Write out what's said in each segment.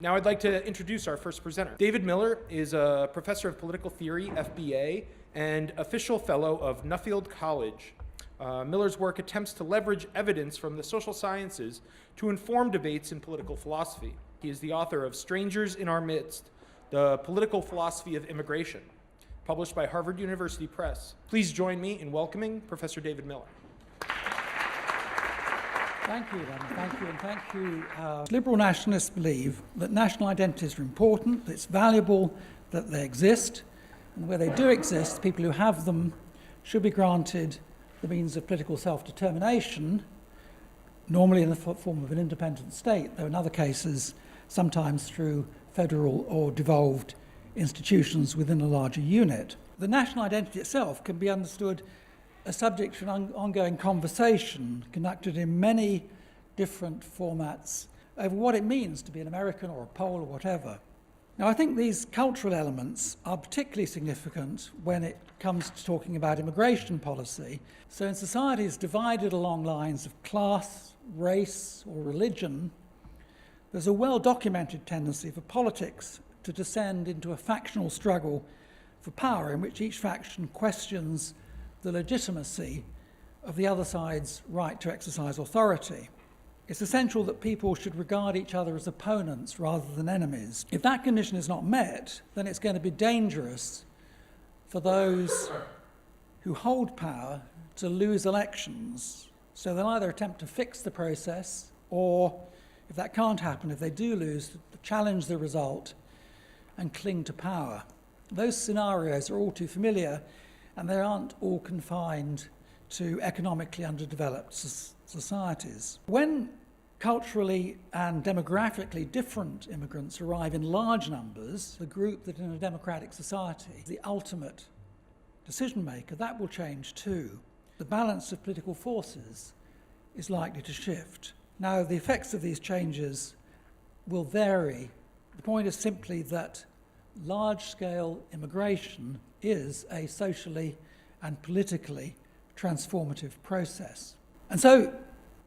Now I'd like to introduce our first presenter. David Miller is a professor of political theory, FBA, and official fellow of Nuffield College. Miller's work attempts to leverage evidence from the social sciences to inform debates in political philosophy. He is the author of Strangers in Our Midst, The Political Philosophy of Immigration, published by Harvard University Press. Please join me in welcoming Professor David Miller. Thank you, then. Thank you, and thank you. Liberal nationalists believe that national identities are important, that it's valuable that they exist, and where they do exist, people who have them should be granted the means of political self-determination, normally in the form of an independent state, though in other cases, sometimes through federal or devolved institutions within a larger unit. The national identity itself can be understood as subject to an ongoing conversation conducted in many different formats over what it means to be an American or a Pole or whatever. Now, I think these cultural elements are particularly significant when it comes to talking about immigration policy. So in societies divided along lines of class, race, or religion, there's a well-documented tendency for politics to descend into a factional struggle for power in which each faction questions the legitimacy of the other side's right to exercise authority. It's essential that people should regard each other as opponents rather than enemies. If that condition is not met, then it's going to be dangerous for those who hold power to lose elections. So they'll either attempt to fix the process, or if that can't happen, if they do lose, to challenge the result and cling to power. Those scenarios are all too familiar, and they aren't all confined to economically underdeveloped societies. When culturally and demographically different immigrants arrive in large numbers, the group that in a democratic society is the ultimate decision maker, that will change too. The balance of political forces is likely to shift. Now, the effects of these changes will vary. The point is simply that large-scale immigration is a socially and politically transformative process. And so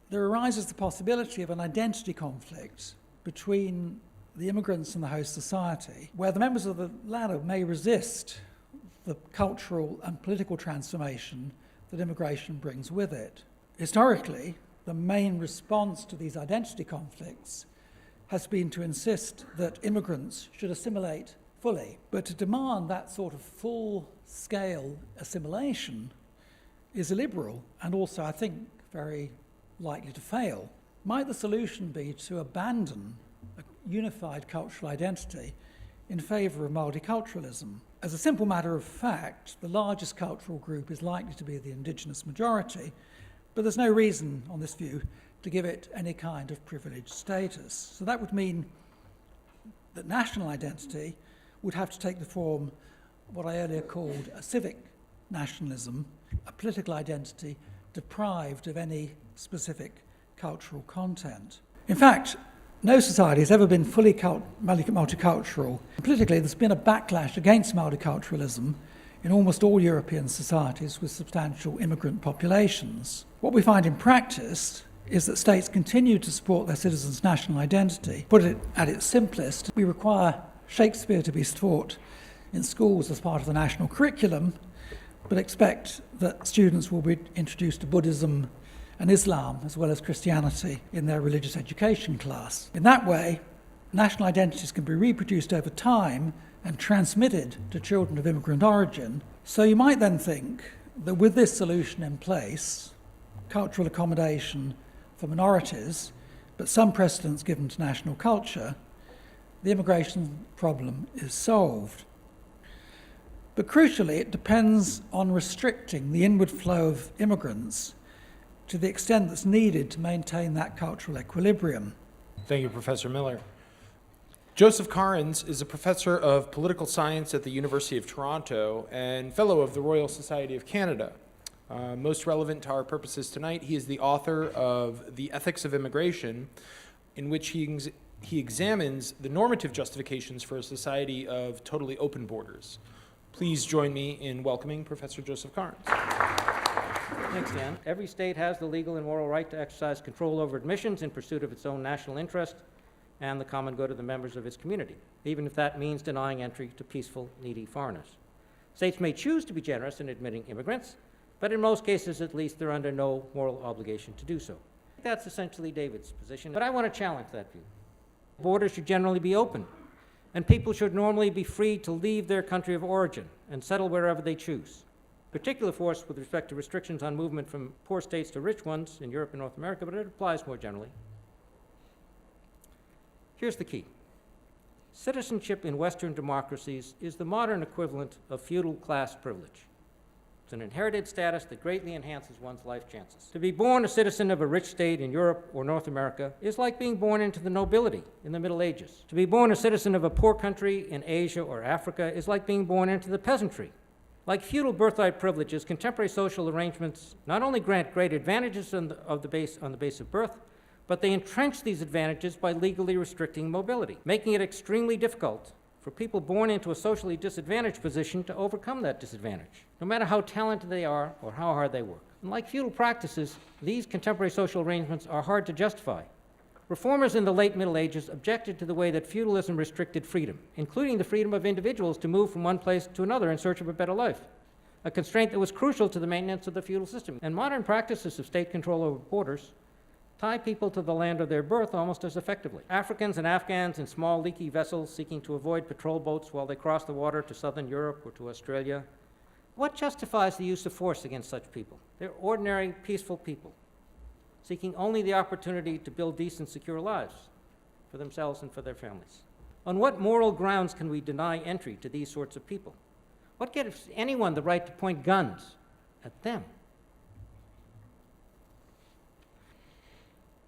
there arises the possibility of an identity conflict between the immigrants and the host society, where the members of the latter may resist the cultural and political transformation that immigration brings with it. Historically, the main response to these identity conflicts has been to insist that immigrants should assimilate fully. But to demand that sort of full-scale assimilation is illiberal and also, I think, very likely to fail. Might the solution be to abandon a unified cultural identity in favour of multiculturalism? As a simple matter of fact, the largest cultural group is likely to be the indigenous majority, but there's no reason, on this view, to give it any kind of privileged status. So that would mean that national identity would have to take the form of what I earlier called a civic nationalism, a political identity deprived of any specific cultural content. In fact, no society has ever been fully multicultural. Politically, there's been a backlash against multiculturalism in almost all European societies with substantial immigrant populations. What we find in practice is that states continue to support their citizens' national identity. Put it at its simplest, we require Shakespeare to be taught in schools as part of the national curriculum, but expect that students will be introduced to Buddhism and Islam as well as Christianity in their religious education class. In that way, national identities can be reproduced over time and transmitted to children of immigrant origin. So you might then think that with this solution in place, cultural accommodation for minorities, but some precedence given to national culture, the immigration problem is solved. But crucially, it depends on restricting the inward flow of immigrants to the extent that's needed to maintain that cultural equilibrium. Thank you, Professor Miller. Joseph Carens is a professor of political science at the University of Toronto and fellow of the Royal Society of Canada. Most relevant to our purposes tonight, he is the author of The Ethics of Immigration, in which he examines the normative justifications for a society of totally open borders. Please join me in welcoming Professor Joseph Carens. Thanks, Dan. Every state has the legal and moral right to exercise control over admissions in pursuit of its own national interest and the common good of the members of its community, even if that means denying entry to peaceful, needy foreigners. States may choose to be generous in admitting immigrants, but in most cases, at least, they're under no moral obligation to do so. That's essentially David's position, but I want to challenge that view. Borders should generally be open, and people should normally be free to leave their country of origin and settle wherever they choose. Particular force with respect to restrictions on movement from poor states to rich ones in Europe and North America, but it applies more generally. Here's the key. Citizenship in Western democracies is the modern equivalent of feudal class privilege. It's an inherited status that greatly enhances one's life chances. To be born a citizen of a rich state in Europe or North America is like being born into the nobility in the Middle Ages. To be born a citizen of a poor country in Asia or Africa is like being born into the peasantry. Like feudal birthright privileges, contemporary social arrangements not only grant great advantages on the base of birth, but they entrench these advantages by legally restricting mobility, making it extremely difficult for people born into a socially disadvantaged position to overcome that disadvantage, no matter how talented they are or how hard they work. And like feudal practices, these contemporary social arrangements are hard to justify. Reformers in the late Middle Ages objected to the way that feudalism restricted freedom, including the freedom of individuals to move from one place to another in search of a better life, a constraint that was crucial to the maintenance of the feudal system. And modern practices of state control over borders tie people to the land of their birth almost as effectively. Africans and Afghans in small leaky vessels seeking to avoid patrol boats while they cross the water to southern Europe or to Australia. What justifies the use of force against such people? They're ordinary, peaceful people, seeking only the opportunity to build decent, secure lives for themselves and for their families. On what moral grounds can we deny entry to these sorts of people? What gives anyone the right to point guns at them?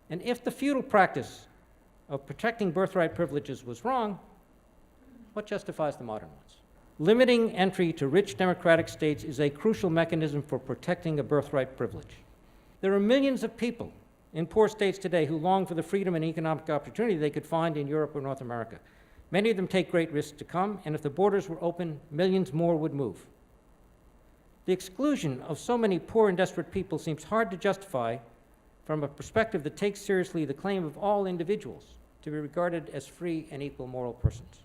And if the feudal practice of protecting birthright privileges was wrong, what justifies the modern ones? Limiting entry to rich democratic states is a crucial mechanism for protecting a birthright privilege. There are millions of people in poor states today who long for the freedom and economic opportunity they could find in Europe or North America. Many of them take great risks to come, and if the borders were open, millions more would move. The exclusion of so many poor and desperate people seems hard to justify from a perspective that takes seriously the claim of all individuals to be regarded as free and equal moral persons.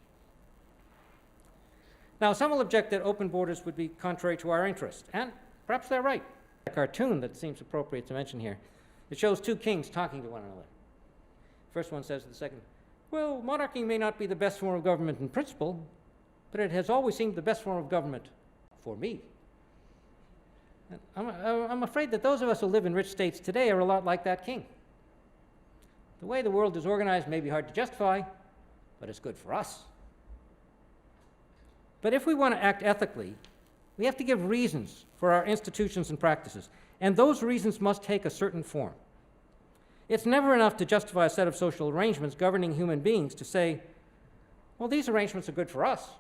Now, some will object that open borders would be contrary to our interests, and perhaps they're right. A cartoon that seems appropriate to mention here. It shows two kings talking to one another. The first one says to the second, "Well, monarchy may not be the best form of government in principle, but it has always seemed the best form of government for me." I'm afraid that those of us who live in rich states today are a lot like that king. The way the world is organized may be hard to justify, but it's good for us. But if we want to act ethically, we have to give reasons for our institutions and practices, and those reasons must take a certain form. It's never enough to justify a set of social arrangements governing human beings to say, well, these arrangements are good for us,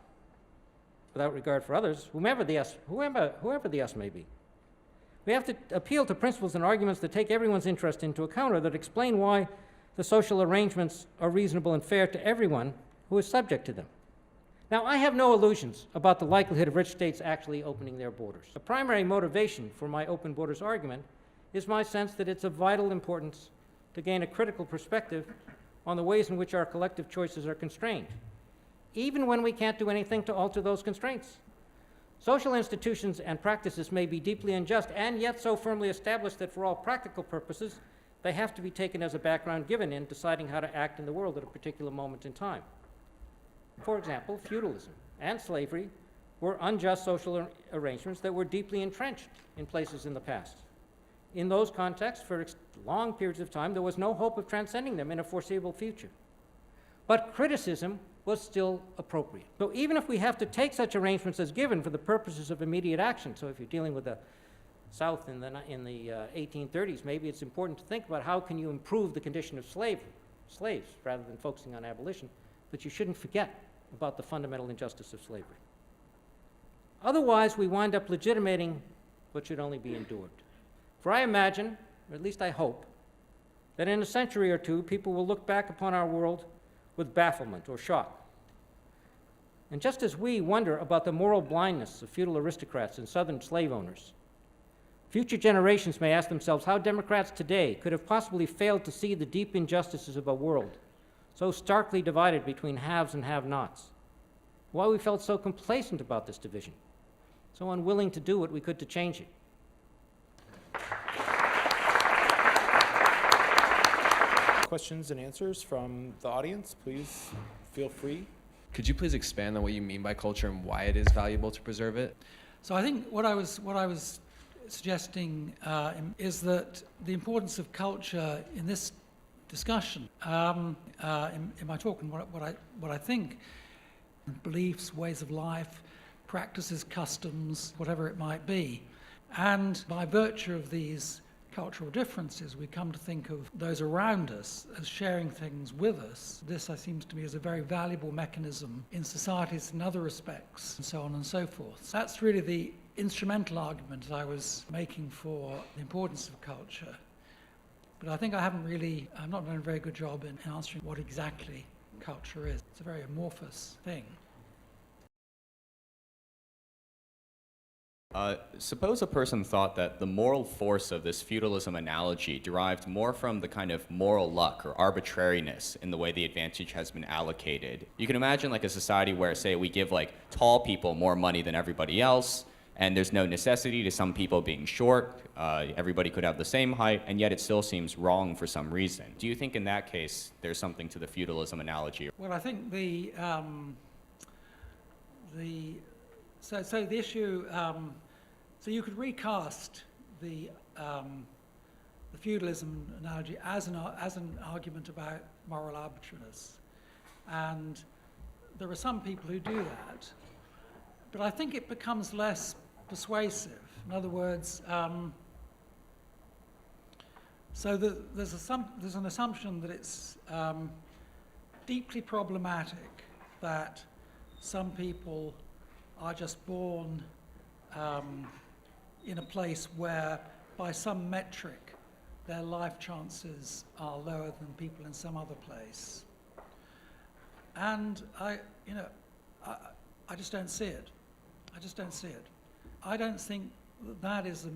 without regard for others, whoever the us may be. We have to appeal to principles and arguments that take everyone's interest into account, or that explain why the social arrangements are reasonable and fair to everyone who is subject to them. Now, I have no illusions about the likelihood of rich states actually opening their borders. The primary motivation for my open borders argument is my sense that it's of vital importance to gain a critical perspective on the ways in which our collective choices are constrained, even when we can't do anything to alter those constraints. Social institutions and practices may be deeply unjust and yet so firmly established that for all practical purposes, they have to be taken as a background given in deciding how to act in the world at a particular moment in time. For example, feudalism and slavery were unjust social arrangements that were deeply entrenched in places in the past. In those contexts, for long periods of time, there was no hope of transcending them in a foreseeable future. But criticism was still appropriate. So even if we have to take such arrangements as given for the purposes of immediate action, so if you're dealing with the South in the 1830s, maybe it's important to think about how can you improve the condition of slaves rather than focusing on abolition, but you shouldn't forget about the fundamental injustice of slavery. Otherwise, we wind up legitimating what should only be endured. For I imagine, or at least I hope, that in a century or two, people will look back upon our world with bafflement or shock. And just as we wonder about the moral blindness of feudal aristocrats and southern slave owners, future generations may ask themselves how Democrats today could have possibly failed to see the deep injustices of a world so starkly divided between haves and have-nots? Why we felt so complacent about this division, so unwilling to do what we could to change it? Questions and answers from the audience, please feel free. Could you please expand on what you mean by culture and why it is valuable to preserve it? So I think what I was suggesting is that the importance of culture in this discussion, in my talk, and what I think, beliefs, ways of life, practices, customs, whatever it might be, and by virtue of these cultural differences, we come to think of those around us as sharing things with us. This, I seems to me, is a very valuable mechanism in societies in other respects, and so on and so forth. So that's really the instrumental argument I was making for the importance of culture. But I think I've not done a very good job in answering what exactly culture is. It's a very amorphous thing. Suppose a person thought that the moral force of this feudalism analogy derived more from the kind of moral luck or arbitrariness in the way the advantage has been allocated. You can imagine like a society where, say, we give like tall people more money than everybody else, and there's no necessity to some people being short. Everybody could have the same height, and yet it still seems wrong for some reason. Do you think in that case there's something to the feudalism analogy? Well, I think the issue. So you could recast the feudalism analogy as an argument about moral arbitrariness, and there are some people who do that, but I think it becomes less persuasive. In other words, there's an assumption that it's deeply problematic that some people are just born in a place where, by some metric, their life chances are lower than people in some other place. And I just don't see it. I don't think that is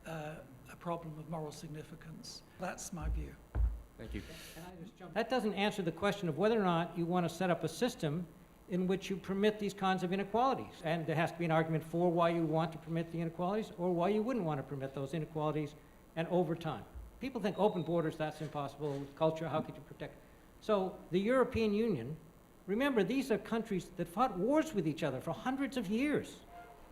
a problem of moral significance. That's my view. Thank you. Can I just jump? That doesn't answer the question of whether or not you want to set up a system in which you permit these kinds of inequalities. And there has to be an argument for why you want to permit the inequalities or why you wouldn't want to permit those inequalities and over time. People think open borders, that's impossible. With culture, how could you protect? So the European Union, remember, these are countries that fought wars with each other for hundreds of years,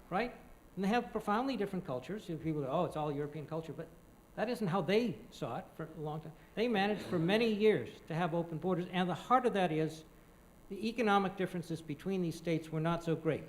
right? And they have profoundly different cultures. People go, oh, it's all European culture, but that isn't how they saw it for a long time. They managed for many years to have open borders, and the heart of that is the economic differences between these states were not so great.